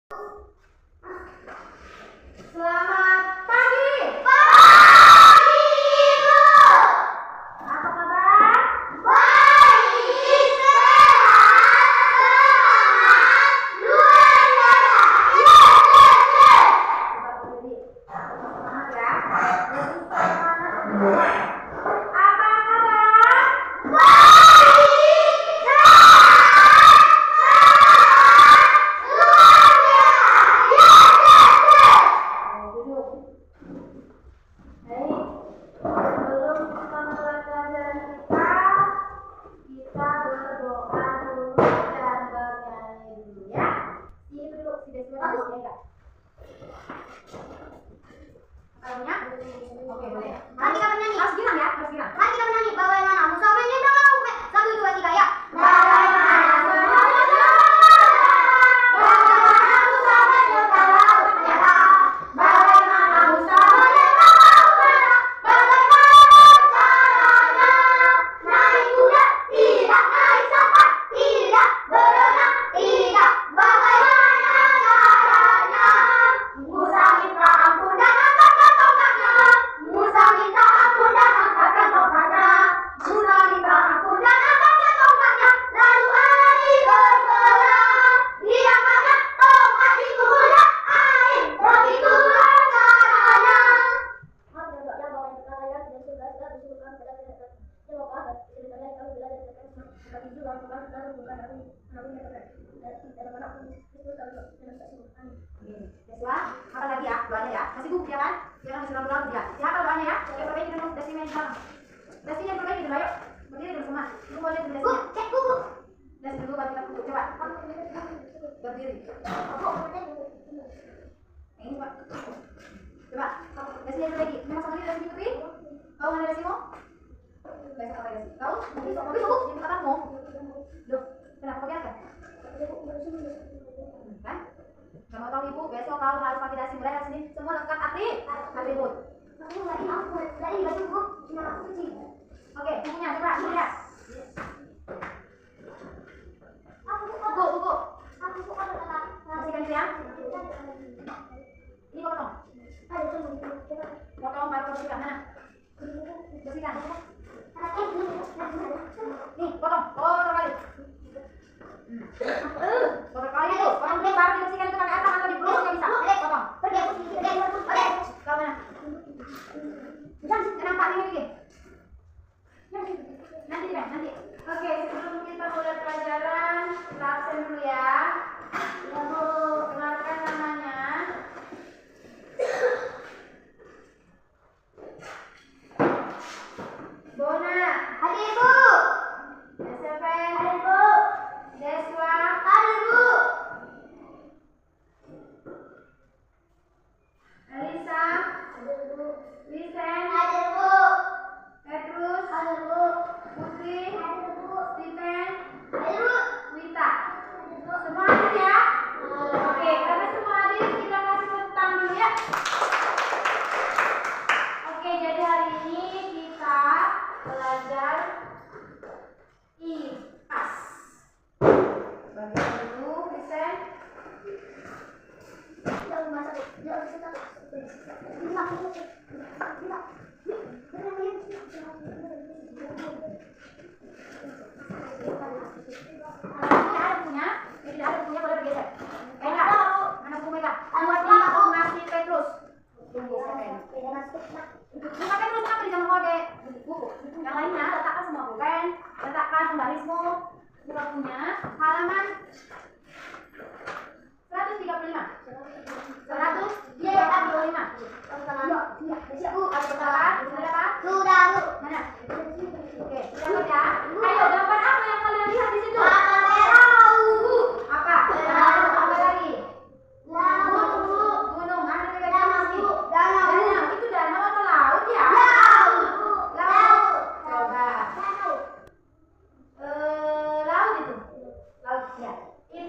Selamat pagi. Ibu. Apa kabar? Baik, sehat, luar biasa. Coba berdiri. Semangat ya. Lebih semangat semua. Apa kabar? Baik, sehat, luar biasa. Duduk. Baik. Sebelum kita mulai pelajaran kita berdoa dulu dan bernyanyi dulu ya. Ini dulu, tidak semua harus ya enggak? Kalaunya? Oke, boleh. Mari kita bernyanyi. Harus girang ya, harus girang. Mari kita bernyanyi. Bagaimana Musa menyandang laut? 1, 2, 3 ya. Bagaimana Musa menyandang laut? Bagaimana Musa menyandang laut? Bagaimana Musa menyandang laut? Bagaimana caranya? Naik kuda? Tidak. Naik sampan? Tidak. Berenang? Tidak. Bagaimana caranya? Musa minta ampun dan angkatkan tongkatnya. Musa minta ampun dan angkatkan tongkatnya. Musa minta ampun dan angkatkan tongkatnya. Lalu air bergerak. Diangkatnya tongkat itu mudah air. Begitulah caranya. Yeswa, apa lagi ya? Doanya ya. Kasih buku ya kan? Jangan kasih lalu-lalu ya. Siapa doanya ya? Yang perbaiki dulu dasinya di dalam. Dasinya perbaiki dulu, ayo. Berdiri dulu semua. Ibu mau lihat dasinya. Cek buku. Dasi dulu baru kita tutup. Coba. Berdiri. Ini coba. Coba. Dasinya perbaiki. Memang sama ini dasi Putri? Tahu mana dasimu? Besok apa dasi? Tahu? Tapi buku yang katakanmu. Loh, kenapa kau biarkan? Kan? Gak mau tahu ibu, besok kau harus pakai dasi mulai dari sini. Semua lengkap atribut. Oke, bukunya coba lihat. Buku. Bersihkan itu ya. Ini potong. Potong baru kau bersihkan. Mana? Bersihkan. Nih, potong. Potong kali. Potong kali itu. Potong ini baru dibersihkan itu pakai asam atau di peluk nggak bisa. Potong. Kau mana? Kenapa ini lagi? Nanti deh, nanti. Oke, sebelum kita mulai pelajaran, kita absen dulu ya. Ibu, kenalkan namanya. Bona. Hadir Ibu. Deseven. Hadir Ibu. Deswa. Hadir Ibu. Elisa. Hadir Ibu. Lisen. Hadir Ibu. Petrus. Hadir Ibu. Putri. Hadir Ibu. Stephen. Hadir Ibu. Wita. Hadir Ibu. Semua hadir ya? Oke, karena semua hadir, kita kasih tepuk tangan dulu ya. Oke, jadi hari ini kita belajar IPAS. Bagian dulu, Lisen. Tidak ada bukunya, boleh bergeser. Enggak, mana buku Mega? Buat di ngasih Petrus. Tunggu, Bukan Petrus, kenapa di zaman kode buku? Yang lainnya, letakkan semua bukan. Letakkan pembarismu. Buka bukunya, halaman 135. 135. Ada berapa? Sudah apa? Sudah, Bu. Mana? Oke, sudah ya. Ayo, gambar apa yang kalian lihat di situ? Mata merah, Bu. Apa? Apa lagi? Laut, Bu. Gunung, ada juga Danau, sini. Bu. Danau, Bu. Danau, itu danau atau laut ya? Laut, Bu. Laut. Coba. Danau. Laut itu. Laut ya. Itu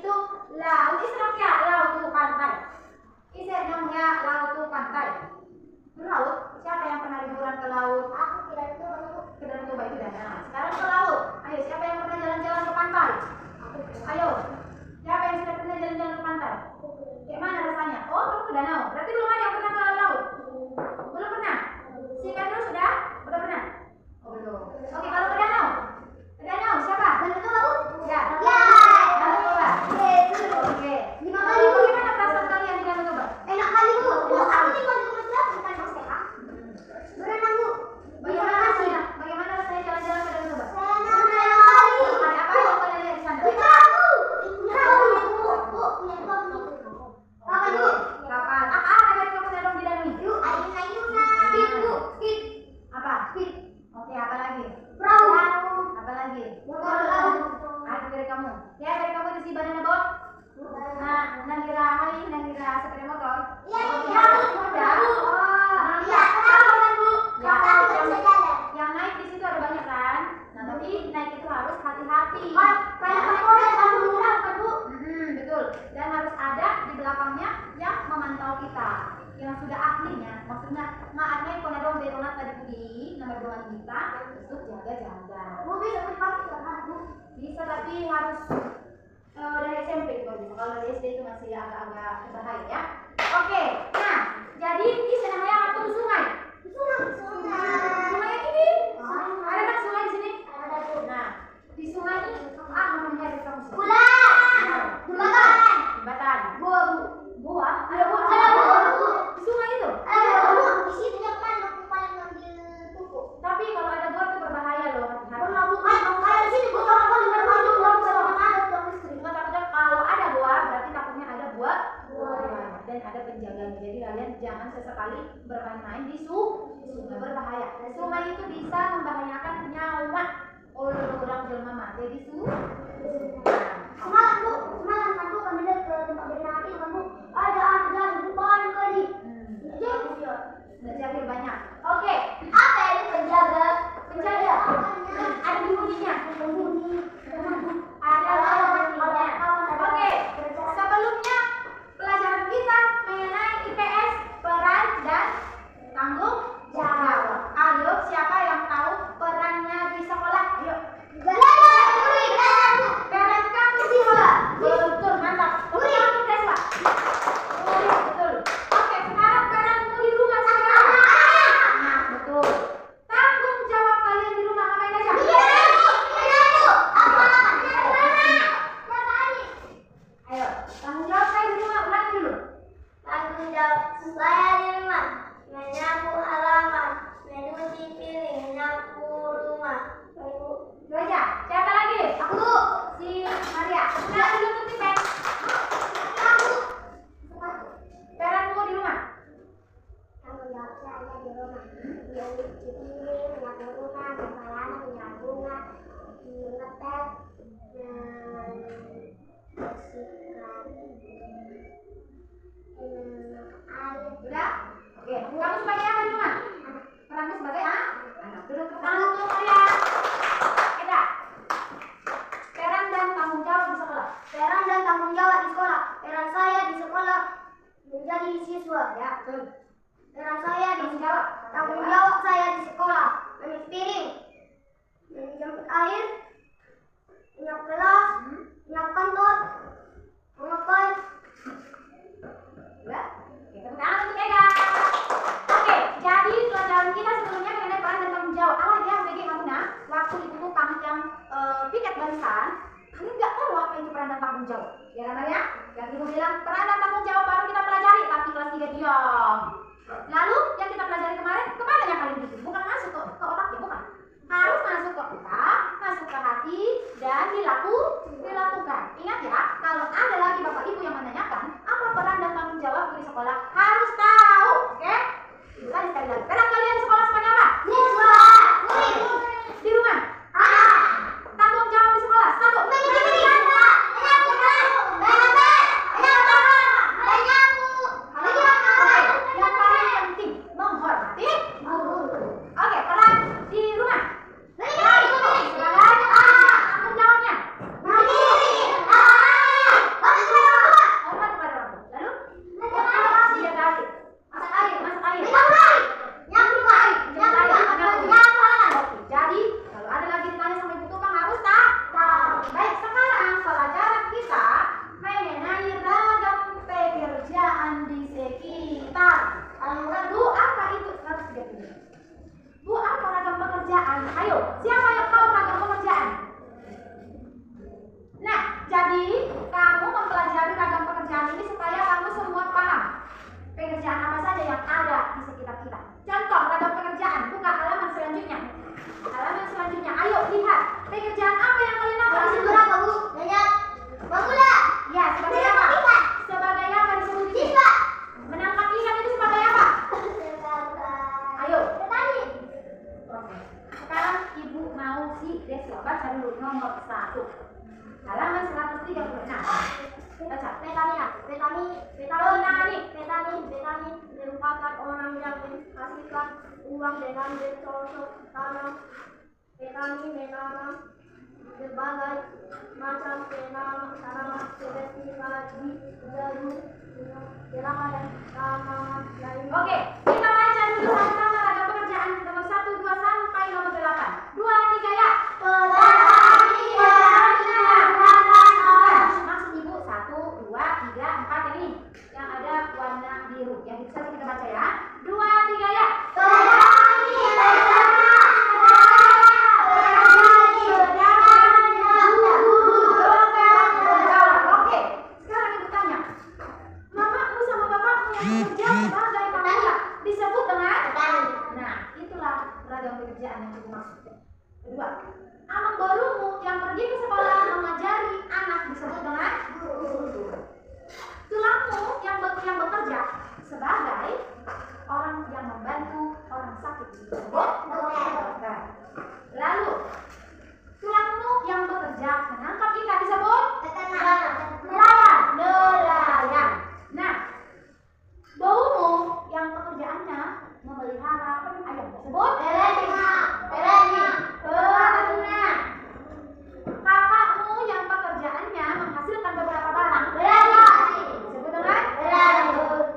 kamu. Ya, dari kamu itu si banana boat. Nah, Nahira, hai Nahira, sepeda motor. Iya, Ya, udah. Oh, iya, kan Bu. Ya, Tapi nggak bisa jalan. yang naik di situ ada banyak kan? Nah, tapi naik itu harus hati-hati. Kayak mobil kan murah kan Bu? Betul. Dan harus ada di belakangnya yang memantau kita, yang sudah ahlinya. Maksudnya, maafnya kalau ada orang beronat tadi pagi, nama doang kita untuk jaga-jaga. Bu bisa dipakai nggak Bu? Bisa, tapi harus dari SMP juga bisa. Kalau dari SD itu masih agak-agak berbahaya ya. Oke, nah jadi di sana yang atau sungai? Sungai ini ada kan sungai di sini? Nah, di sungai ini namanya ada kamu. Jembatan. Jembatan. Gua Bu. Gua? Ada Bu. Ada Bu. Di sungai itu? Ada Bu. Di situ yang aku paling ngambil tuku. Tapi kalau ada gua itu berbahaya loh, hati-hati. Pernah Bu kan? Kayak di sini Bu sama kan dengan maju nggak bisa ada tuh istri. Cuma takutnya kalau ada gua, berarti takutnya ada gua dan ada penjaganya. Jadi kalian jangan sesekali bermain-main di sungai, berbahaya. Sungai itu bisa membahayakan nyawa orang jelma mati di sungai. Semalam Bu, semalam kan Bu kami lihat ke tempat berenang itu kan Bu, ada ibu banyak kali. Jadi banyak. Oke, Apa ini penjaga? penjaga. Ada bunyinya. Ada bunyinya. Oke, sebelumnya pelajaran kita mengenai IPS, peran dan tanggung jawab. Ayo, siapa yang tahu perannya di sekolah? Ayo. Bereskan siswa. Betul, mantap. Betul, siswa. Betul. Oke, sekarang peranmu di rumah sekarang. Nah, betul. Tanggung jawab kalian di rumah ngapain aja? Ayo, tanggung jawab saya di rumah, ulangi dulu. Tanggung jawab saya di rumah, menyapu halaman, mencuci piring, menyapu rumah. Itu aja. Siapa lagi? Aku. Si Maria. Nah, dulu tuh tipet. Peranmu di rumah. Tanggung jawab saya di rumah, mencuci piring, menyapu rumah, menyapu halaman, menyapu bunga, mengepel, air. Udah? Oke. Kamu sebagai apa di rumah? Peranmu sebagai anak. Duduk ke tangan tuh Maria. Kita. Peran dan tanggung jawab di sekolah. Peran dan tanggung jawab di sekolah. Peran saya di sekolah menjadi siswa. Ya, betul. Peran saya di Tanggung jawab. tanggung jawab saya di sekolah mencuci piring, menjemput air, menyapu kelas, menyapu kantor, mengepel. Udah? Oke, tepuk tangan untuk Ega. Oke, jadi pelajaran kita sebelumnya mengenai peran dan tanggung jawab. Awal ya, bagi Hamuna, waktu itu tukang yang piket barisan, kalian nggak tahu apa itu peran dan tanggung jawab. Ya kan ya? Yang ibu bilang peran dan tanggung jawab baru kita pelajari, tapi kelas 3 diam. Lalu yang kita pelajari kemarin, kepadanya kalian bikin? Bukan masuk ke otak ya, bukan. Harus masuk ke otak, masuk ke hati, dan dilakukan. Ingat ya, kalau ada lagi bapak ibu yang menanyakan apa peran dan tanggung jawab di sekolah, harus tahu, oke? Sekali lagi. Peran kalian di sekolah sebagai apa? Siswa. Di rumah. Tanggung jawab di sekolah. Satu. Yang paling penting menghormati. Oke, peran di rumah. Sebagai tanggung jawabnya. Hormat kepada orang tua. Lalu dia kasih. Masak air. Oke, jadi kalau ada lagi ditanya sama ibu tukang harus tahu. Baik, sekarang pelajaran kita mengenai ragam pekerjaan di sekitar. Bu, apa itu? 130. Bu, apa ragam pekerjaan? Ayo, siapa yang tahu ragam pekerjaan? Nah, jadi kamu mempelajari ragam pekerjaan ini supaya kamu semua paham pekerjaan apa saja yang ada di sekitar kita. Contoh ragam pekerjaan, buka halaman selanjutnya. Halaman selanjutnya, ayo lihat pekerjaan apa yang kalian tahu di situ? Ya, sebagai apa? Sebagai apa disebut ini? Menangkap ikan itu sebagai apa? Ayo. Sekarang ibu mau si Deswa baca dulu nomor 1. Halaman 136. Baca. Petani merupakan orang yang menghasilkan uang dengan bercocok tanam. Petani menanam berbagai macam tanaman seperti padi, jagung, kelapa dan tanaman lain. Oke, kita baca dulu sama-sama ragam pekerjaan nomor 1, 2 sampai nomor 8. 2, 3 ya. Maksud ibu 1, 2, 3, 4 yang ini. Yang ada warna biru. Yang itu saja kita baca ya. 2, 3 ya. Oke, sekarang ibu tanya. Mamamu sama bapakmu yang bekerja sebagai pekerja disebut dengan? Nah, itulah ragam pekerjaan yang ibu maksud. Kedua, anak barumu yang pergi ke sekolah mengajari anak disebut dengan guru. Tulangmu yang bekerja sebagai orang yang membantu orang sakit disebut dokter. Lalu, tulangmu yang bekerja menangkap ikan disebut nelayan. Nah, baumu yang pekerjaannya memelihara ayam disebut peternak. Kakakmu yang pekerjaannya menghasilkan beberapa barang disebut dengan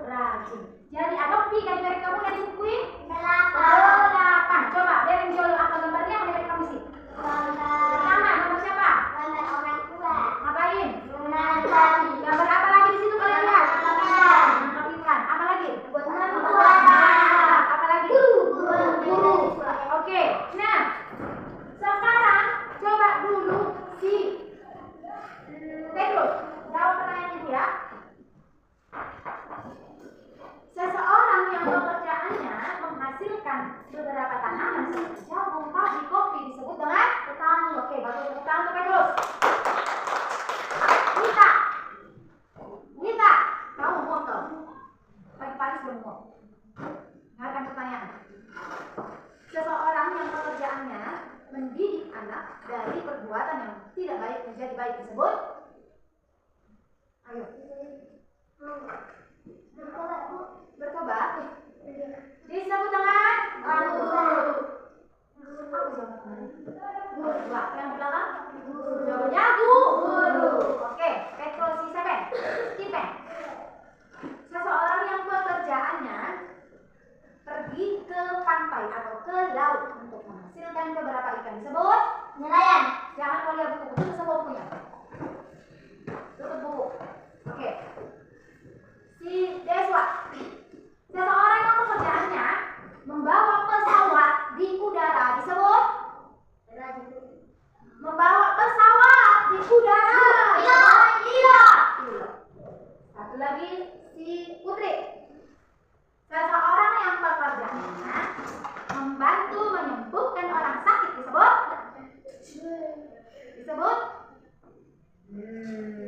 rajin. Jadi ada pi dari kamu yang dibukuin 8. Coba dereng jolo apa gambarnya yang dari kamu sih? Pertama nomor siapa? Ngapain? Gambar apa lagi di situ kalian lihat? Nangkap ikan. Apa lagi? Apa lagi? Guru. Oke. Nah, sekarang coba dulu si Petrus jawab pertanyaan itu ya. Seseorang yang pekerjaannya menghasilkan beberapa tanaman seperti jagung, padi, kopi disebut dengan petani. Oke, baru tepuk tangan untuk Petrus. Nita, kamu motor. Pagi-pagi sebelum mau. Dengarkan pertanyaan. Seseorang yang pekerjaannya mendidik anak dari perbuatan yang tidak baik menjadi baik disebut? Ayo. Bertobat. Disebut dengan guru. Yang belakang? Jawabannya guru. Oke, Petrus Stephen. Seseorang yang pekerjaannya pergi ke pantai atau ke laut untuk menghasilkan beberapa ikan disebut nelayan. Jangan kau lihat buku, tutup semua bukunya. Tutup buku. Oke. Si Deswa. Seseorang yang pekerjaannya membawa pesawat di udara disebut? Membawa pesawat di udara. Iya. Satu lagi si Putri. Seseorang yang pekerjaannya membantu menyembuhkan orang sakit disebut?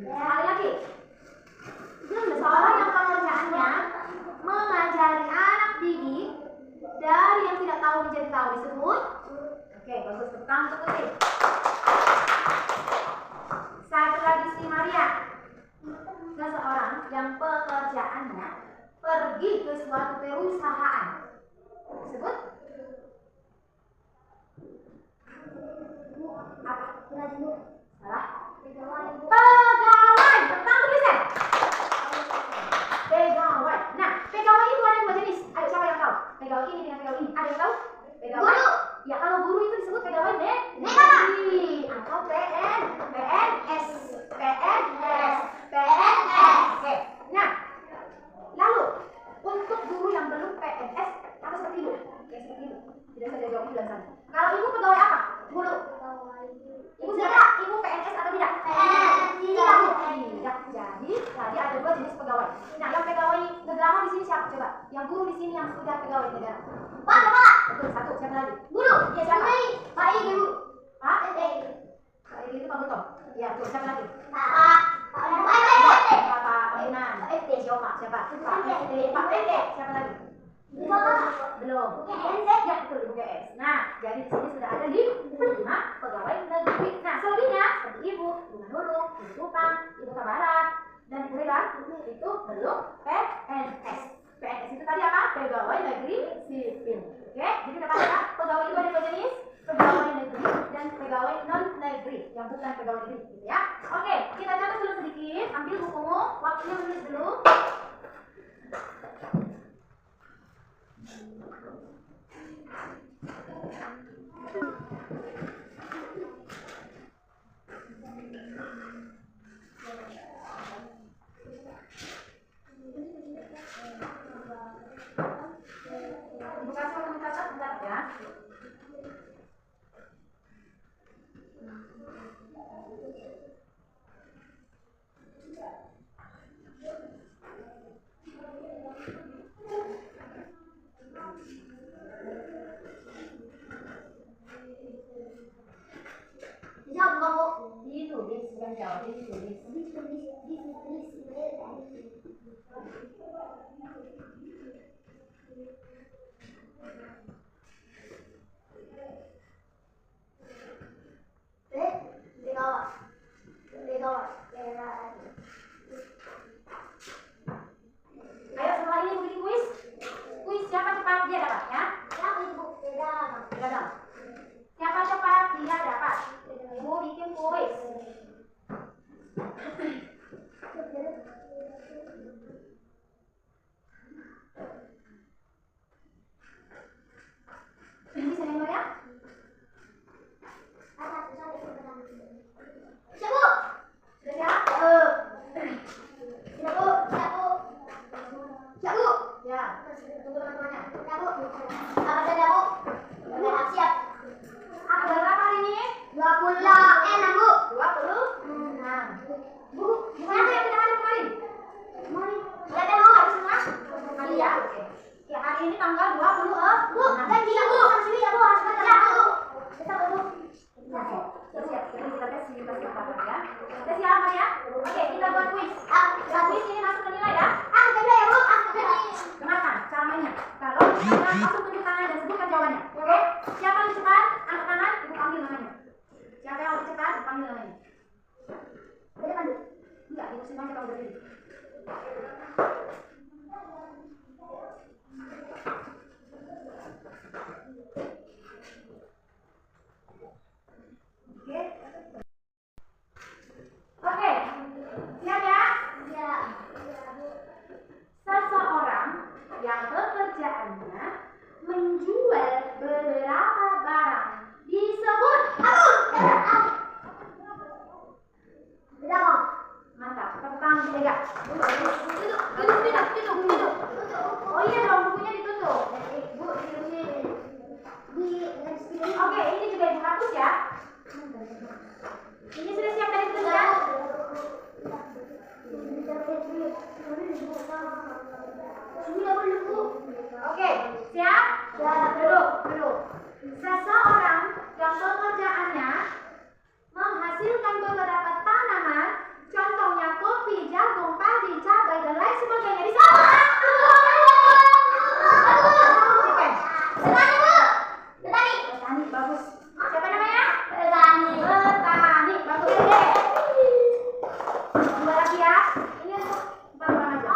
Sekali lagi. Seseorang yang pekerjaannya mengajari anak didik dari yang tidak tahu menjadi tahu disebut? Oke, bagus, tepuk tangan untuk Putri. Satu lagi si Maria. Seseorang yang pekerjaannya pergi ke suatu perusahaan disebut apa? Salah. Pegawai. Tentang tulisan. Pegawai. Nah, pegawai itu ada dua jenis. Ayo siapa yang tahu? Pegawai ini dengan pegawai ini. Ada yang tahu? Pegawai. Guru. Ya kalau guru itu disebut pegawai negeri atau PNS. Oke. Nah, lalu untuk guru yang belum PNS atau seperti itu, tidak saja jawab di sana. Kalau ibu pegawai apa? Guru. Ibu siapa? Ibu PNS atau tidak? Tidak. Jadi tadi ada dua jenis pegawai. Nah, yang pegawai negara di sini siapa? Coba. Yang guru di sini yang sudah pegawai negara. Pak. Betul, satu. Siapa lagi? Guru. Ya siapa? Pak Edi. Pak Edi itu Pak Buto. Ya, betul. Siapa lagi? Pak Inan. Siapa? Pak PT. Siapa lagi? Belum. Ya, betul, Ibu GS. Nah, jadi di sini sudah ada 5 pegawai negeri. Nah, selebihnya seperti ibu dengan huruf, ibu Kupang, ibu Barat, dan ibu Regan itu belum PNS. PNS itu tadi apa? Pegawai negeri sipil. Oke, jadi dapat ya, pegawai itu ada dua jenis, pegawai negeri dan pegawai non negeri yang bukan pegawai negeri, gitu ya. Oke, kita catat dulu sedikit, ambil bukumu, waktunya menulis dulu. Ayo setelah ini bikin kuis. Kuis siapa cepat dia dapat ya? Gadang. Siapa cepat dia dapat. Ibu bikin kuis. Ini bisa nengok ya? Ini tanggal 20 Bu. Dan dia Bu. Ya Bu, harus baca Bu. Kita Bu. Siap. Kita tes ya. Tes ya apa ya? Oke, kita buat kuis. Kuis ini masuk ke nilai ya. Beda ya Bu. Dengarkan cara mainnya. Kalau langsung tunjuk tangan dan sebutkan jawabannya. Oke? Siapa yang cepat? Angkat tangan, Ibu panggil namanya. Siapa yang lebih cepat? Panggil namanya. Beda kan? Enggak, Ibu semuanya kalau berdiri. Oke, siap ya? Ya. Seseorang yang pekerjaannya menjual beberapa barang disebut mantap, tepuk tangan Dega. Duduk. Oh iya dong, bukunya ditutup. Bu, Oke, ini juga Ibu hapus ya. Ini sudah siap dari tulisan? Oke, siap? Duduk. Seseorang yang pekerjaannya menghasilkan beberapa tanaman, contohnya kopi, jagung, padi, cabai, dan lain sebagainya di sana. Petani, bagus. Siapa namanya? Petani, bagus. Dua lagi ya. Ini untuk 4 orang aja.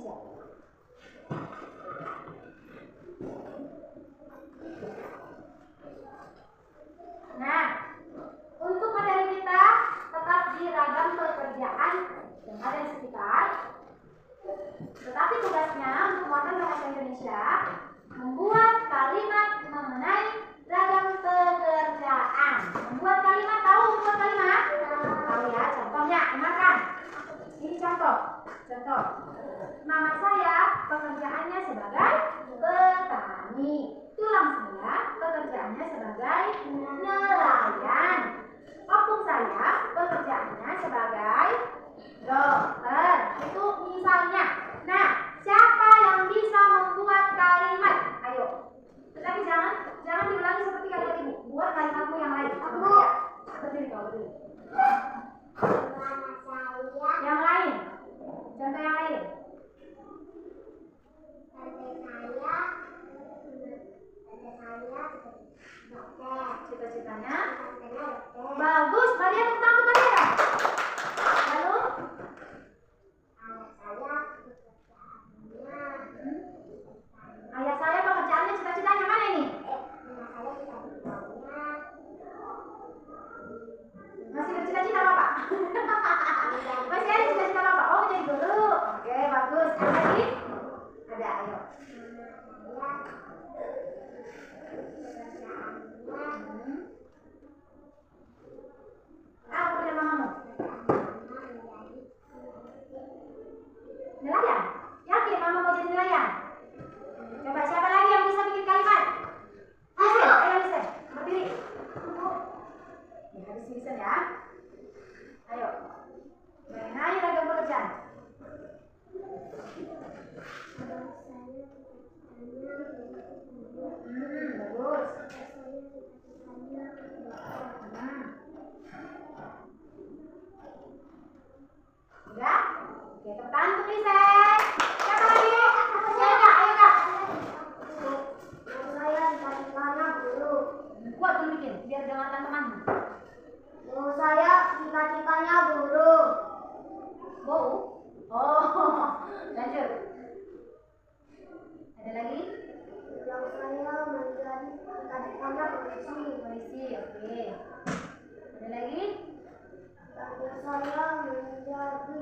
Indonesia. Nah, untuk materi kita tetap di ragam pekerjaan yang ada di sekitar. Tetapi tugasnya untuk menggunakan bahasa Indonesia membuat kalimat mengenai ragam pekerjaan. Membuat kalimat, tahu membuat kalimat? Tahu ya, contohnya, dengarkan. Ini contoh. Mama saya pekerjaannya sebagai petani. Tulang saya pekerjaannya sebagai nelayan. Opung saya pekerjaannya sebagai dokter. Itu misalnya. Nah, siapa yang bisa membuat kalimat? Ayo. Tetapi jangan diulangi seperti kalimat ibu. Buat kalimatmu yang lain. Aku. Berdiri kau, berdiri. Yang lain. Contoh yang lain. Cita-citanya bagus. Maria, tepuk tangan untuk Maria. Lalu ayah saya pekerjaannya cita-citanya mana ini? Masih bercita-cita Bapak? Masih ada cita-cita Bapak? Oh, menjadi guru. Oke, bagus. Ada lagi? Ada, ayo. Apa pekerjaan mamamu? Nelayan? Yakin mama mau jadi nelayan? Coba siapa lagi yang bisa bikin kalimat? Listen, ayo listen. Berdiri. Ya, harus listen ya. Ayo. Mengenai ragam pekerjaan. Bagus. Udah? Oke, tepuk tangan untuk Lisa. Siapa lagi? Ayo Kak, ayo Kak. Saya cita-citanya guru. Kuat dulu bikin, biar dengarkan temanmu. Saya cita-citanya guru. Bau? Oh, lanjut. Ada lagi? Yang saya menjadi cita-citanya polisi. Polisi, oke. Ada lagi? Yang saya menjadi dokter.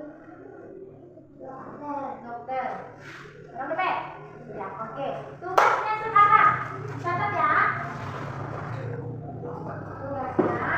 Dokter. Orang DP? Ya, oke. Tugasnya sekarang. Catat ya. Tugasnya.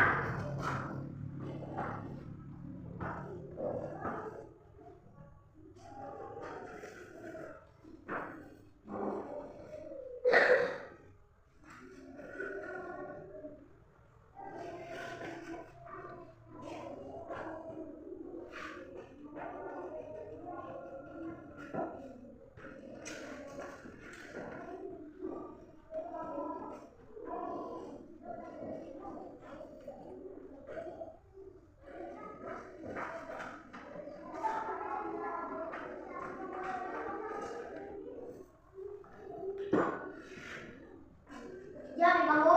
Ya, memang Bu.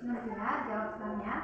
Nanti ya, jawab sekarang ya.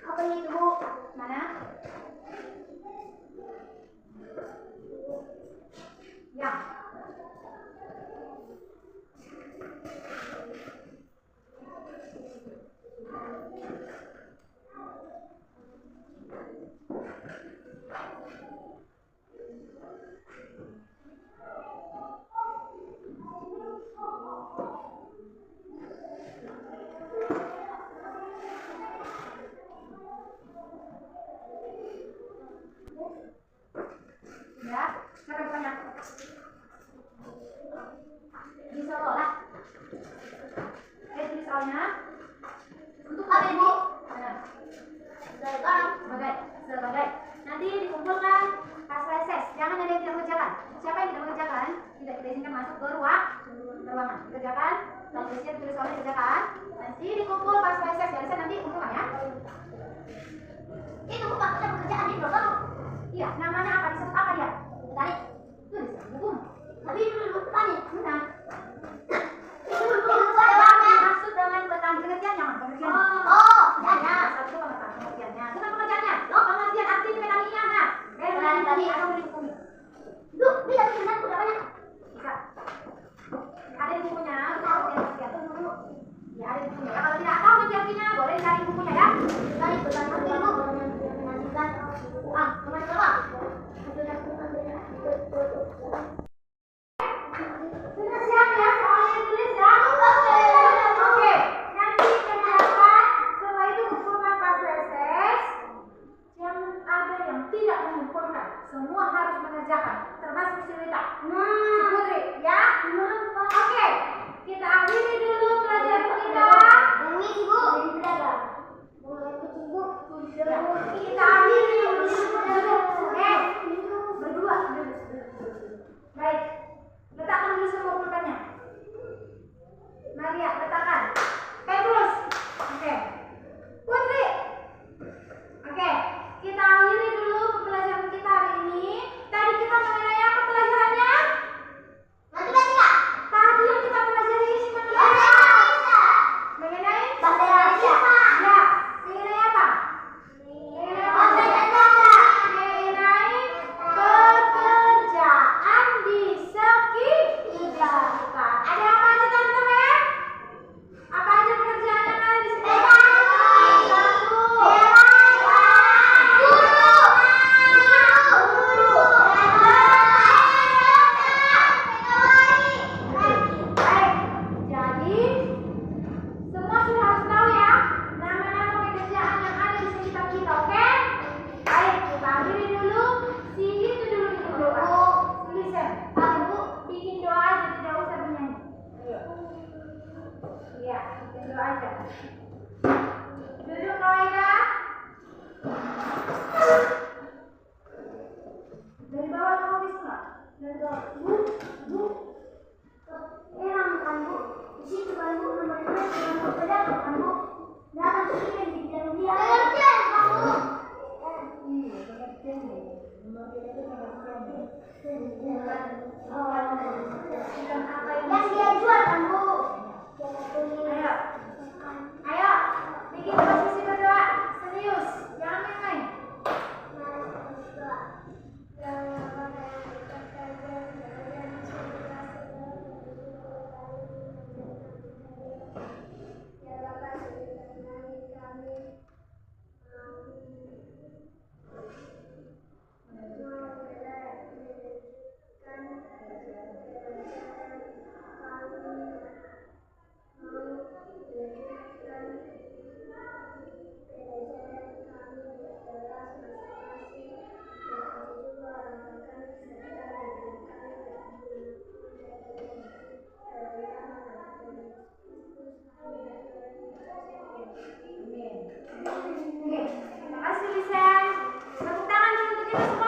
Apa itu Bu? Mana? Ya. kerjakan, termasuk si Wita, si Putri, ya? Oke, kita akhiri dulu pelajaran kita. Kita akhiri dulu. Berdua. Baik, letakkan dulu semua pulpennya. Maria, letakkan. Petrus, oke. Putri, oke. Kita akhiri dulu pembelajaran kita hari ini. Tadi kita mengenai apa pelajarannya? Matematika. Tadi yang kita pelajari mengenai mengenai Bahasa Indonesia. Ya, mengenai apa? Mengenai pekerjaan di sekitar kita. Ada apa aja teman-teman? Apa aja pekerjaan yang ada di sekitar kita? Satu. Baik, jadi semua sudah harus tahu ya nama-nama pekerjaan yang ada di sekitar kita, oke? Baik, kita akhiri dulu. Itu dulu bikin doa. Listen, bikin doa aja, tidak usah bernyanyi. Iya, bikin doa aja. Duduk Noida. Dari bawah kamu bisa nggak? Dari bawah. Bu. Emang kan Bu, di situ kan Bu nomornya nomor berapa kan Bu? Berapa sih yang dibilang dia? Pengertian kamu. Iya, pengertian nih. Nomor dia itu pengertian nih. Bukan apa yang dia jual kan Bu? Ayo, bikin posisi berdoa. Serius, jangan main-main. Oke, terima kasih Lisa. Tepuk tangan dulu untuk kita semua.